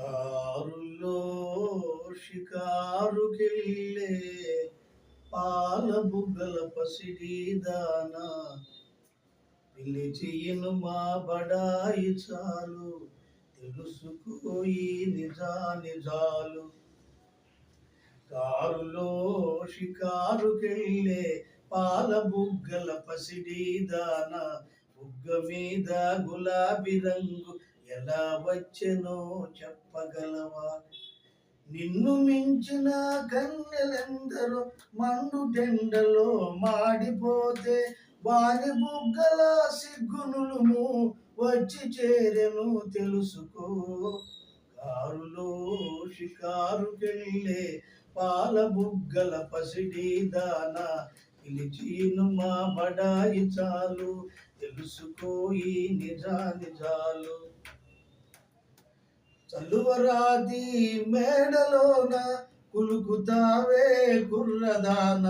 కారులో షికారుకెళ్ళే పాల బుగ్గల పసిడి దాన పిలిచియను మా బడాయి చాలు తెలుసుకోయి నిజాలు. కారులో షికారుకెళ్ళే పాల బుగ్గల పసిడి దాన బుగ్గ మీద గులాబీ రంగు ఎలా వచ్చెనో చెప్పగలవా? నిన్ను మించిన కన్నెలెందరో మండుటెండలో మాడిపోతే వారి బుగ్గల సిగ్గునులుము వచ్చి చేరెను తెలుసుకో. కారులో షికారుకెళ్ళే పాల బుగ్గల పసిడి దాన పిలిచిను మా బడాయి చాలు తెలుసుకోయి నిజాలు. చలువరాతి మేడలోన కులుకుతావే కుర్రదాన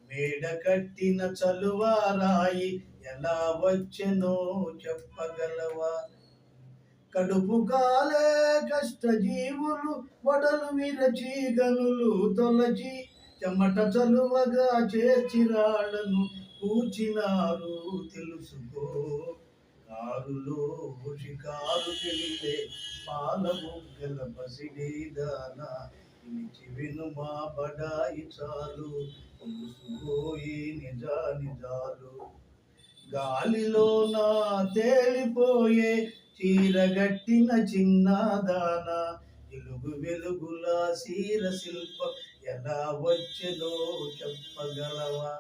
మేడ కట్టిన చలువారాయి ఎలా వచ్చెనో చెప్పగలవా? కడుపు కాలే కష్టజీవులు వడలు విరచి గనులు తొలచి చెమట చలువగా చేర్చిరాళ్లను కూచినారు తెలుసుకో. కారులో షికారుకెళ్ళే పాల బుగ్గల పసిడి దాన పిలిచి విను మా బడాయి చాలు తెలుసుకోయి నిజాలు. గాలిలోన తేలిపోయే చీరగట్టిన చిన్నదాన వెలుగుల సీర శిల్పం ఎలా వచ్చెనో చెప్పగలవా?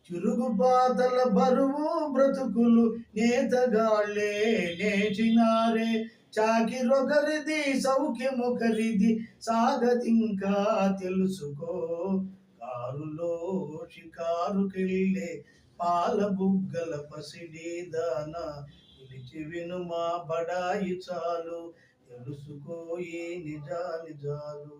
చురుగుపాతల బరువు బ్రతుకులు నేతగాళ్ళే నేచినారే చాకిరొకరిది సౌఖ్యమొకరిది సాగతింకా తెలుసుకో. కారులో షికారుకెళ్ళే పాల బుగ్గల పసిడి దాన పిలిచి విను మా బడాయి చాలు తెలుసుకోయి నిజాలు.